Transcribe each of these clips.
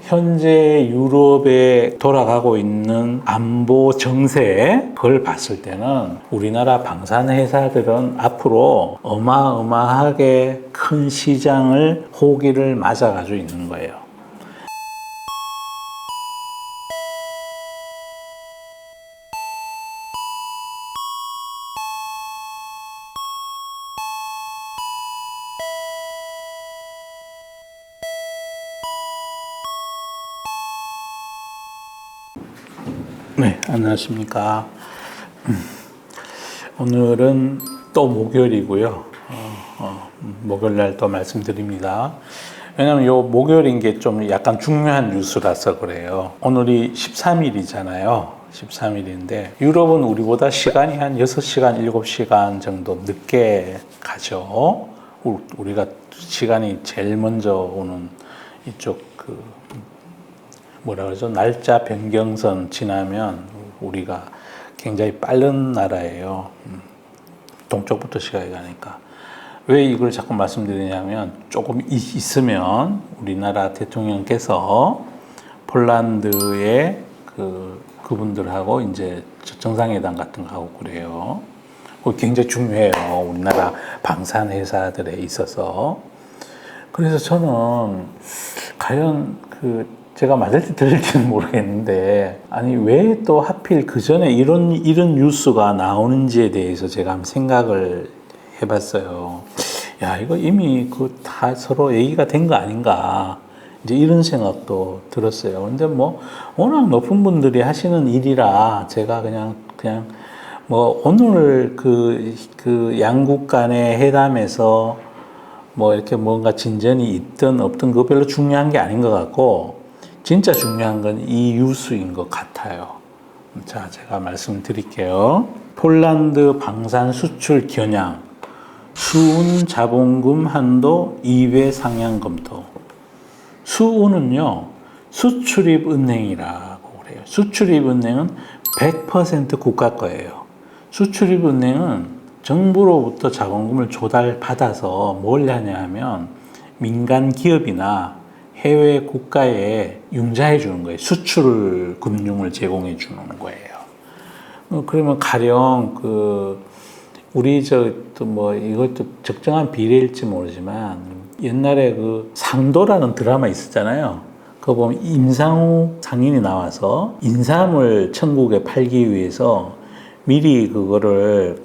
현재 유럽에 돌아가고 있는 안보 정세, 그걸 봤을 때는 우리나라 방산회사들은 앞으로 어마어마하게 큰 시장을 호기를 맞아가지고 있는 거예요. 네, 안녕하십니까. 오늘은 또 목요일이고요. 목요일날 또 말씀드립니다. 왜냐면 요 목요일인 게 좀 약간 중요한 뉴스라서 그래요. 오늘이 13일이잖아요. 13일인데 유럽은 우리보다 시간이 한 6시간, 7시간 정도 늦게 가죠. 우리가 시간이 제일 먼저 오는 이쪽 뭐라 그러죠? 날짜 변경선 지나면 우리가 굉장히 빠른 나라예요. 동쪽부터 시간이 가니까. 왜 이걸 자꾸 말씀드리냐면 조금 있으면 우리나라 대통령께서 폴란드의 그분들하고 이제 정상회담 같은 거 하고 그래요. 그거 굉장히 중요해요. 우리나라 방산회사들에 있어서. 그래서 저는 과연 제가 맞을지 들릴지는 모르겠는데, 아니, 왜 또 하필 그 전에 이런 뉴스가 나오는지에 대해서 제가 한번 생각을 해봤어요. 야, 이거 이미 다 서로 얘기가 된 거 아닌가. 이제 이런 생각도 들었어요. 근데 뭐, 워낙 높은 분들이 하시는 일이라 제가 그냥 오늘 양국 간의 회담에서 뭐 이렇게 뭔가 진전이 있든 없든 그거 별로 중요한 게 아닌 것 같고, 진짜 중요한 건 이 뉴스인 것 같아요. 자, 제가 말씀드릴게요. 폴란드 방산 수출 겨냥, 수은 자본금 한도 2배 상향 검토. 수은은요, 수출입 은행이라고 그래요. 수출입 은행은 100% 국가 거예요. 수출입 은행은 정부로부터 자본금을 조달받아서 뭘 하냐 하면 민간 기업이나 해외 국가에 융자해 주는 거예요. 수출 금융을 제공해 주는 거예요. 그러면 가령 우리 이것도 적정한 비례일지 모르지만 옛날에 상도라는 드라마 있었잖아요. 그거 보면 임상우 상인이 나와서 인삼을 천국에 팔기 위해서 미리 그거를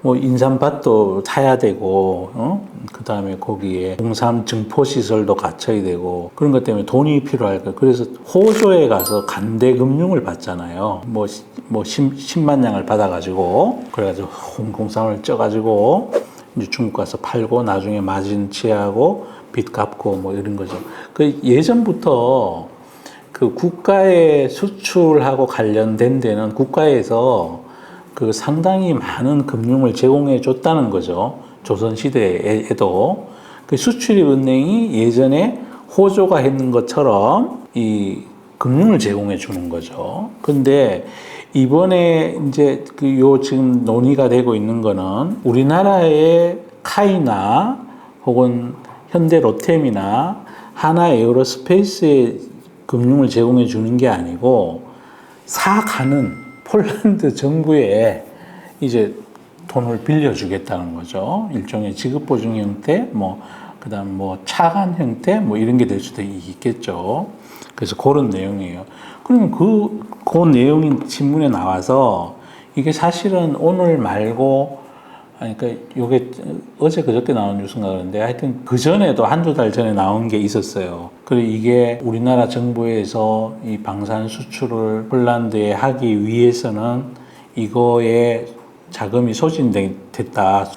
인삼밭도 사야 되고, 그 다음에 거기에 공삼 증포 시설도 갖춰야 되고, 그런 것 때문에 돈이 필요할 거예요. 그래서 호주에 가서 간대 금융을 받잖아요. 10만 양을 받아가지고, 그래가지고 홍공삼을 쪄가지고, 이제 중국 가서 팔고, 나중에 마진 취하고, 빚 갚고, 이런 거죠. 예전부터 국가의 수출하고 관련된 데는 국가에서 상당히 많은 금융을 제공해 줬다는 거죠. 조선시대에도. 수출입 은행이 예전에 호조가 했는 것처럼 이 금융을 제공해 주는 거죠. 근데 이번에 이제 지금 논의가 되고 있는 거는 우리나라의 카이나 혹은 현대 로템이나 하나 에어로스페이스에 금융을 제공해 주는 게 아니고 사가는 폴란드 정부에 이제 돈을 빌려주겠다는 거죠. 일종의 지급보증 형태, 그다음 차관 형태, 이런 게 될 수도 있겠죠. 그래서 그런 내용이에요. 그러면 그 내용이 신문에 나와서 이게 사실은 오늘 말고, 그러니까 요게 어제 그저께 나온 뉴스인가 그런데 하여튼 그 전에도 한두 달 전에 나온 게 있었어요. 그리고 이게 우리나라 정부에서 이 방산 수출을 폴란드에 하기 위해서는 이거에 자금이 소진됐다.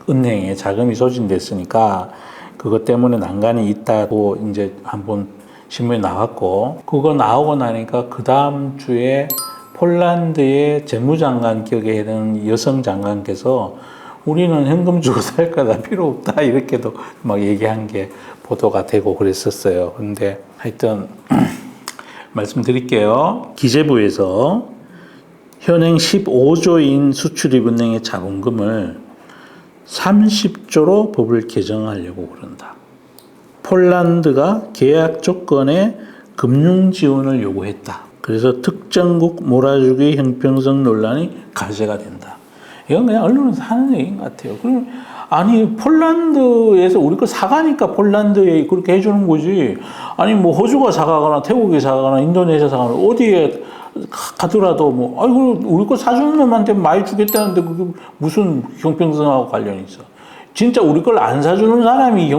은행에 자금이 소진됐으니까 그것 때문에 난관이 있다고 이제 한번 신문에 나왔고, 그거 나오고 나니까 그 다음 주에 폴란드의 재무장관 격에 되는 여성 장관께서 우리는 현금 주고 살 거다, 필요 없다, 이렇게도 얘기한 게 보도가 되고 그랬었어요. 근데 하여튼 말씀드릴게요. 기재부에서 현행 15조인 수출입은행의 자본금을 30조로 법을 개정하려고 그런다. 폴란드가 계약 조건에 금융 지원을 요구했다. 그래서 특정국 몰아주기 형평성 논란이 가세가 된다. 이건 그냥 언론에서 하는 얘기인 것 같아요. 그럼 아니 폴란드에서 우리 거 사가니까 폴란드에 그렇게 해주는 거지. 아니 뭐 호주가 사가거나 태국이 사가거나 인도네시아 사가거나 어디에 가더라도 뭐 아이고 우리 거 사주는 놈한테 많이 주겠다는데 그게 무슨 형평성하고 관련이 있어. 진짜 우리 걸 안 사주는 사람이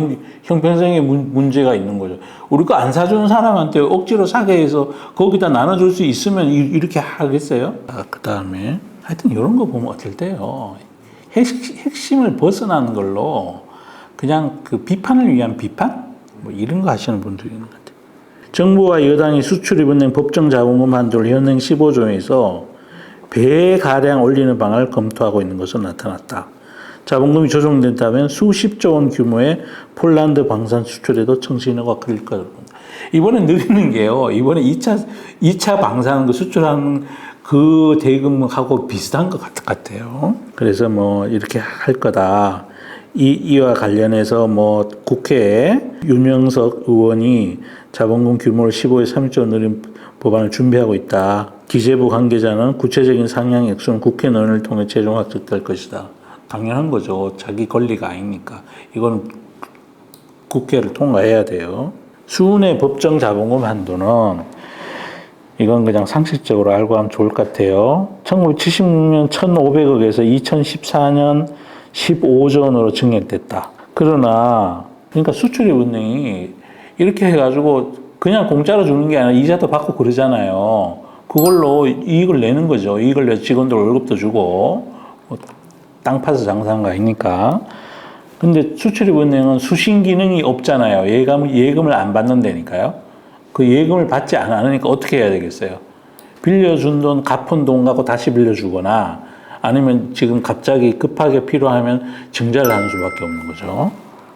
형평성에 문제가 있는 거죠. 우리 거 안 사주는 사람한테 억지로 사게 해서 거기다 나눠줄 수 있으면 이렇게 하겠어요? 그 다음에 하여튼 이런 거 보면 어떨 때요. 핵심을 벗어나는 걸로 그냥 그 비판을 위한 비판? 뭐 이런 거 하시는 분들이 있는 것 같아요. 정부와 여당이 수출입은행 법정 자본금 한도를 현행 15조에서 배가량 올리는 방안을 검토하고 있는 것으로 나타났다. 자본금이 조정된다면 수십조 원 규모의 폴란드 방산 수출에도 청신호가 걸릴 거라고 봅니다. 이번에 느리는 게요. 이번에 2차 방산 수출하는 그 대금하고 비슷한 것 같아요. 그래서 뭐 이렇게 할 거다. 이와 관련해서 뭐 국회에 윤영석 의원이 자본금 규모를 15에서 30조 늘린 법안을 준비하고 있다. 기재부 관계자는 구체적인 상향 액수는 국회 논의를 통해 최종 확정될 것이다. 당연한 거죠. 자기 권리가 아니니까. 이건 국회를 통과해야 돼요. 수은의 법정 자본금 한도는 이건 그냥 상식적으로 알고 하면 좋을 것 같아요. 1976년 1,500억에서 2014년 15조 원으로 증액됐다. 그러나 그러니까 수출입은행이 이렇게 해가지고 그냥 공짜로 주는 게 아니라 이자도 받고 그러잖아요. 그걸로 이익을 내는 거죠. 이익을 내서 직원들 월급도 주고 땅 파서 장사한 거 아니니까. 근데 수출입은행은 수신 기능이 없잖아요. 예금을 안 받는다니까요. 그 예금을 받지 않으니까 어떻게 해야 되겠어요? 빌려준 돈, 갚은 돈 갖고 다시 빌려주거나 아니면 지금 갑자기 급하게 필요하면 증자를 하는 수밖에 없는 거죠.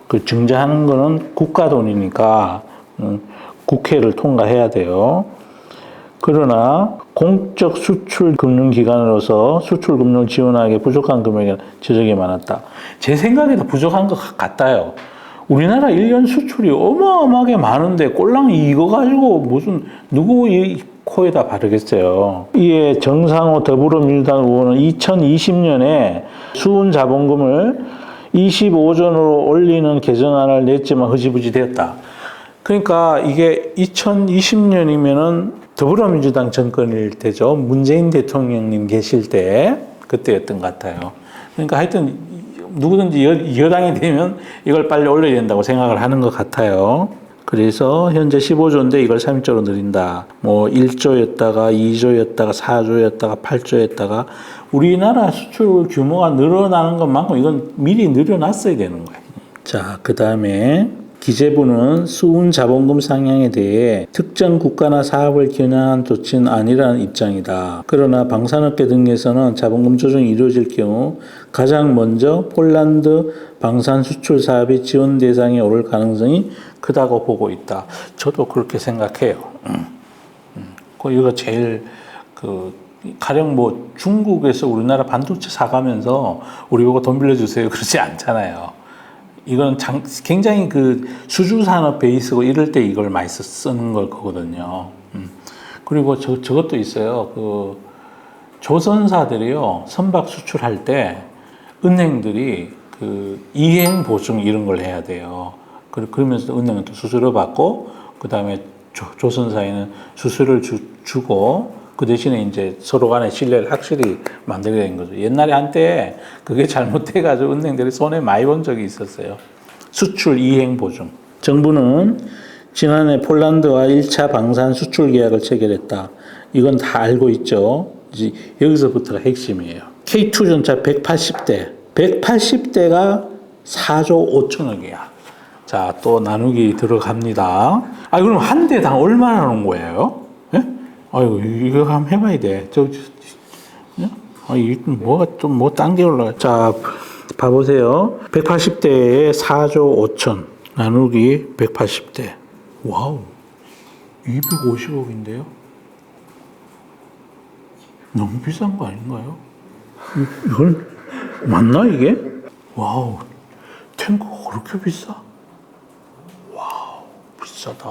그 증자하는 거는 국가 돈이니까 국회를 통과해야 돼요. 그러나 공적 수출 금융기관으로서 수출 금융 지원하기에 부족한 금액이 지적이 많았다. 제 생각에도 부족한 것 같아요. 우리나라 1년 수출이 어마어마하게 많은데 꼴랑 이거 가지고 무슨 누구 이 코에다 바르겠어요. 이에 정상호 더불어민주당 의원은 2020년에 수은 자본금을 25조 원으로 올리는 개정안을 냈지만 흐지부지 되었다. 그러니까 이게 2020년이면은 더불어민주당 정권일 때죠. 문재인 대통령님 계실 때 그때였던 것 같아요. 그러니까 하여튼 누구든지 여당이 되면 이걸 빨리 올려야 된다고 생각을 하는 것 같아요. 그래서 현재 15조인데 이걸 3조로 늘린다. 뭐 1조였다가 2조였다가 4조였다가 8조였다가 우리나라 수출 규모가 늘어나는 것만큼 이건 미리 늘어났어야 되는 거예요. 자, 그 다음에 기재부는 수은 자본금 상향에 대해 특정 국가나 사업을 겨냥한 조치는 아니라는 입장이다. 그러나 방산업계 등에서는 자본금 조정이 이루어질 경우 가장 먼저 폴란드 방산 수출 사업이 지원 대상에 오를 가능성이 크다고 보고 있다. 저도 그렇게 생각해요. 이거 제일 가령 뭐 중국에서 우리나라 반도체 사가면서 우리 보고 돈 빌려주세요 그러지 않잖아요. 이건 굉장히 수주 산업 베이스고 이럴 때 이걸 많이 쓰는 걸 거거든요. 그리고 저것도 있어요. 조선사들이요, 선박 수출할 때 은행들이 이행 보증 이런 걸 해야 돼요. 그러면서 은행은 또 수수료 받고, 그 다음에 조선사에는 수수료를 주고, 그 대신에 이제 서로 간의 신뢰를 확실히 만들게 된 거죠. 옛날에 한때 그게 잘못돼가지고 은행들이 손해 많이 본 적이 있었어요. 수출 이행 보증. 정부는 지난해 폴란드와 1차 방산 수출 계약을 체결했다. 이건 다 알고 있죠. 이제 여기서부터가 핵심이에요. K2전차 180대. 180대가 4조 5천억이야. 자, 또 나누기 들어갑니다. 그럼 한 대당 얼마나 하는 거예요? 아이고, 이거 한번 해봐야 돼. 뭐가 좀, 딴 게 올라가. 자, 봐보세요. 180대에 4조 5천. 나누기 180대. 와우. 250억인데요? 너무 비싼 거 아닌가요? 이걸, 맞나, 이게? 와우. 탱크가 그렇게 비싸? 와우, 비싸다.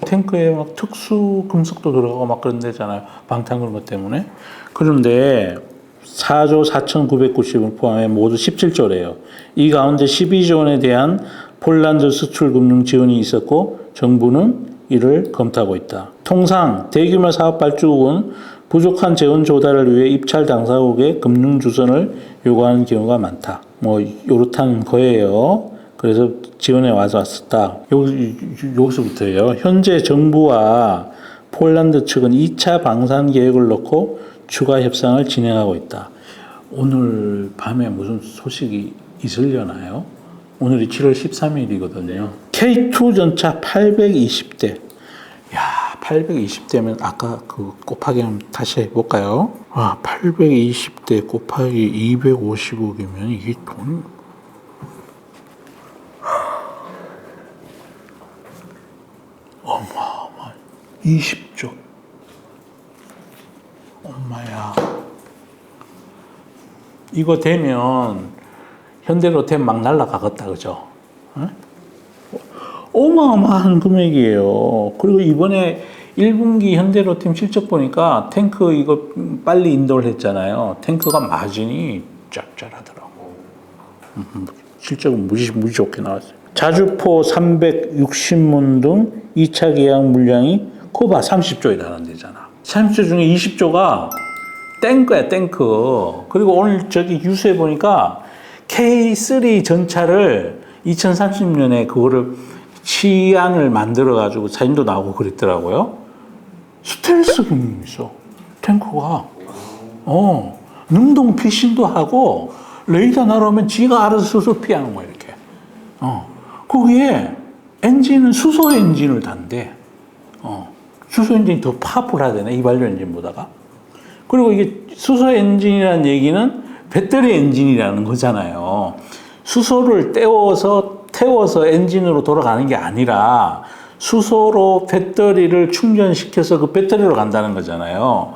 탱크에 막 특수 금속도 들어가고 막 그런 데잖아요. 방탄 그런 것 때문에. 그런데 4조 4,990을 포함해 모두 17조래요. 이 가운데 12조 원에 대한 폴란드 수출 금융 지원이 있었고 정부는 이를 검토하고 있다. 통상 대규모 사업 발주국은 부족한 재원 조달을 위해 입찰 당사국에 금융 주선을 요구하는 경우가 많다. 뭐 요렇다는 거예요. 그래서 지원에 왔었다. 여기서부터예요. 현재 정부와 폴란드 측은 2차 방산 계획을 놓고 추가 협상을 진행하고 있다. 오늘 밤에 무슨 소식이 있으려나요? 오늘이 7월 13일이거든요. K2 전차 820대. 야, 820대면 아까 그 곱하기 한번 다시 해볼까요? 820대 곱하기 250억이면 이게 돈이 어마어마 20조. 엄마야. 이거 되면 현대로템 막 날라가겠다, 그죠? 어? 어마어마한 금액이에요. 그리고 이번에 1분기 현대로템 실적 보니까 탱크 이거 빨리 인도를 했잖아요. 탱크가 마진이 짭짤하더라고. 실적은 무지 좋게 나왔어요. 자주포 360문 등 2차 계약 물량이 코바 30조에 달한대잖아. 30조 중에 20조가 탱크야, 탱크. 그리고 오늘 저기 뉴스에 보니까 K3 전차를 2030년에 그거를 시안을 만들어가지고 사진도 나오고 그랬더라고요. 스텔스 기능이 있어. 탱크가. 능동 피신도 하고, 레이더 날아오면 지가 알아서 스스로 피하는 거야, 이렇게. 거기에 엔진은 수소 엔진을 단대. 수소 엔진이 더 파워풀하다네, 이발유 엔진보다가. 그리고 이게 수소 엔진이라는 얘기는 배터리 엔진이라는 거잖아요. 수소를 태워서 엔진으로 돌아가는 게 아니라 수소로 배터리를 충전시켜서 그 배터리로 간다는 거잖아요.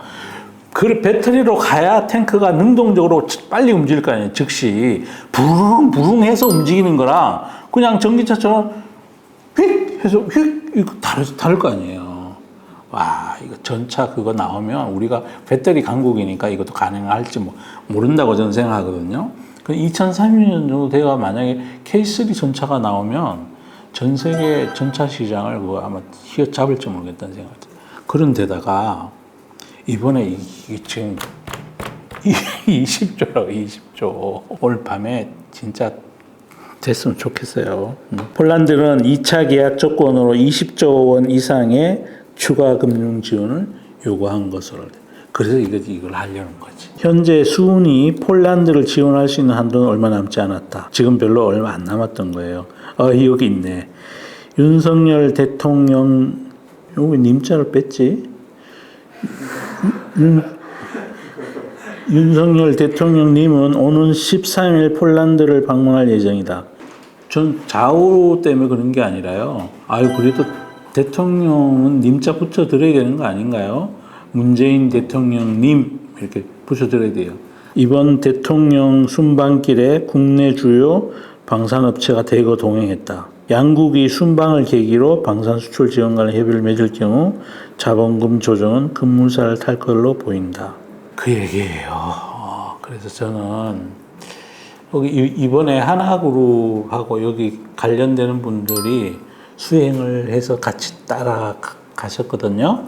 그 배터리로 가야 탱크가 능동적으로 빨리 움직일 거 아니에요. 즉시 부릉부릉해서 움직이는 거랑 그냥 전기차처럼 휙 해서 휙 이거 다를 거 아니에요. 와, 이거 전차 그거 나오면 우리가 배터리 강국이니까 이것도 가능할지 모른다고 저는 생각하거든요. 2030년 정도 돼가 만약에 K3 전차가 나오면 전 세계 전차 시장을 그거 아마 휘어잡을지 모르겠다는 생각이 들어요. 그런 데다가 이번에 이게 지금 20조라고 20조. 오늘 밤에 진짜 됐으면 좋겠어요. 폴란드는 2차 계약 조건으로 20조 원 이상의 추가 금융 지원을 요구한 것으로. 그래서 이걸 하려는 거지. 현재 수은이 폴란드를 지원할 수 있는 한도는 얼마 남지 않았다. 지금 별로 얼마 안 남았던 거예요. 여기 있네. 윤석열 대통령, 여기 님자를 뺐지? 윤석열 대통령님은 오는 13일 폴란드를 방문할 예정이다. 전 좌우 때문에 그런 게 아니라요. 그래도 대통령은 님자 붙여드려야 되는 거 아닌가요? 문재인 대통령님 이렇게 붙여드려야 돼요. 이번 대통령 순방길에 국내 주요 방산업체가 대거 동행했다. 양국이 순방을 계기로 방산 수출 지원 관련 협의를 맺을 경우 자본금 조정은 급물살을 탈 걸로 보인다. 그 얘기예요. 그래서 저는 여기 이번에 하나그룹하고 여기 관련되는 분들이 수행을 해서 같이 따라가셨거든요.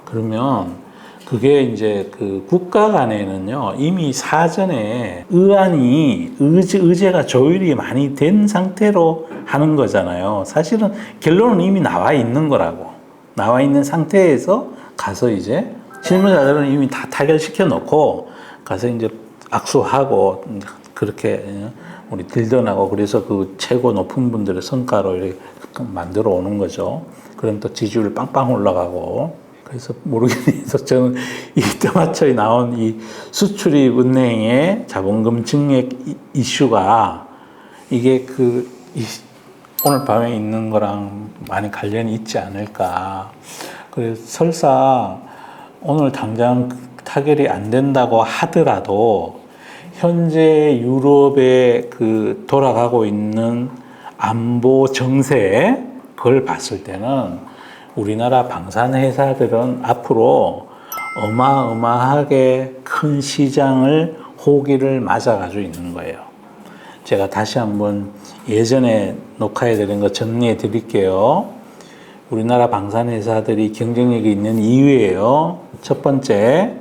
그러면 그게 이제 그 국가 간에는요, 이미 사전에 의제가 조율이 많이 된 상태로 하는 거잖아요. 사실은 결론은 이미 나와 있는 거라고. 나와 있는 상태에서 가서 이제 실무자들은 이미 다 타결시켜 놓고 가서 이제 악수하고 그렇게 우리 딜던하고 그래서 그 최고 높은 분들의 성과로 이렇게 만들어 오는 거죠. 그럼 또 지지율 빵빵 올라가고. 그래서 모르겠는데 저는 이 때마쳐에 나온 이 수출입 은행의 자본금 증액 이슈가 이게 오늘 밤에 있는 거랑 많이 관련이 있지 않을까. 그래서 설사 오늘 당장 타결이 안 된다고 하더라도 현재 유럽에 돌아가고 있는 안보 정세 그걸 봤을 때는 우리나라 방산 회사들은 앞으로 어마어마하게 큰 시장을 호기를 맞아가지고 있는 거예요. 제가 다시 한번 예전에 녹화해 드린 거 정리해 드릴게요. 우리나라 방산 회사들이 경쟁력이 있는 이유예요. 첫 번째,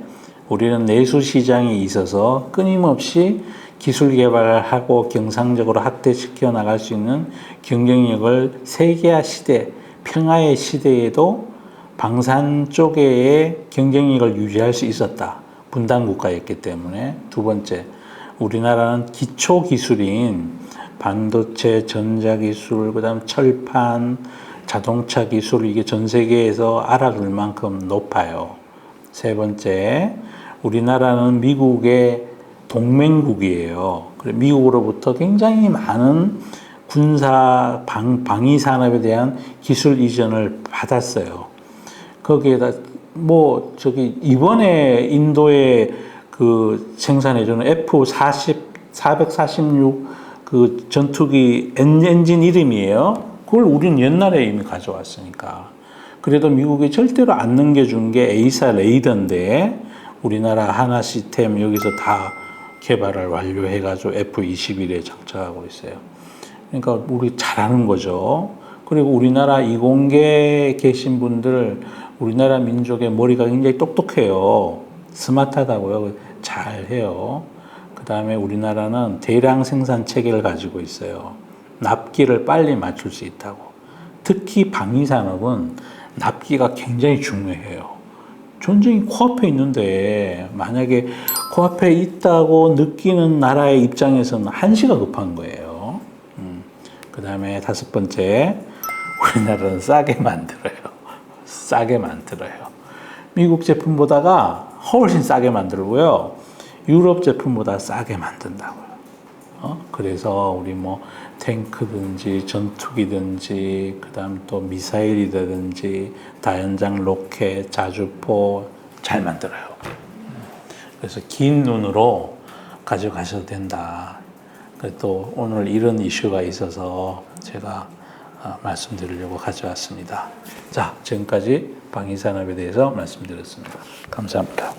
우리는 내수 시장에 있어서 끊임없이 기술 개발을 하고 경상적으로 확대시켜 나갈 수 있는 경쟁력을 세계화 시대, 평화의 시대에도 방산 쪽의 경쟁력을 유지할 수 있었다. 분단 국가였기 때문에. 두 번째, 우리나라는 기초 기술인 반도체, 전자기술, 그다음 철판, 자동차 기술, 이게 전 세계에서 알아줄 만큼 높아요. 세 번째, 우리나라는 미국의 동맹국이에요. 미국으로부터 굉장히 많은 군사 방위 산업에 대한 기술 이전을 받았어요. 거기에다 이번에 인도에 그 생산해주는 F446 그 전투기 엔진 이름이에요. 그걸 우리는 옛날에 이미 가져왔으니까. 그래도 미국이 절대로 안 넘겨준 게 에이사 레이더인데 우리나라 하나 시스템 여기서 다 개발을 완료해가지고 F21에 장착하고 있어요. 그러니까 우리 잘하는 거죠. 그리고 우리나라 이공계에 계신 분들, 우리나라 민족의 머리가 굉장히 똑똑해요. 스마트하다고요. 잘해요. 그 다음에 우리나라는 대량 생산 체계를 가지고 있어요. 납기를 빨리 맞출 수 있다고. 특히 방위산업은 납기가 굉장히 중요해요. 전쟁이 코앞에 있는데 만약에 코앞에 있다고 느끼는 나라의 입장에서는 한시가 급한 거예요. 그 다음에 다섯 번째, 우리나라는 싸게 만들어요. 싸게 만들어요. 미국 제품보다가 훨씬 싸게 만들고요. 유럽 제품보다 싸게 만든다고요. 그래서 우리 탱크든지 전투기든지 그다음 또 미사일이라든지 다연장 로켓, 자주포 잘 만들어요. 그래서 긴 눈으로 가져가셔도 된다. 또 오늘 이런 이슈가 있어서 제가 말씀드리려고 가져왔습니다. 자, 지금까지 방위산업에 대해서 말씀드렸습니다. 감사합니다.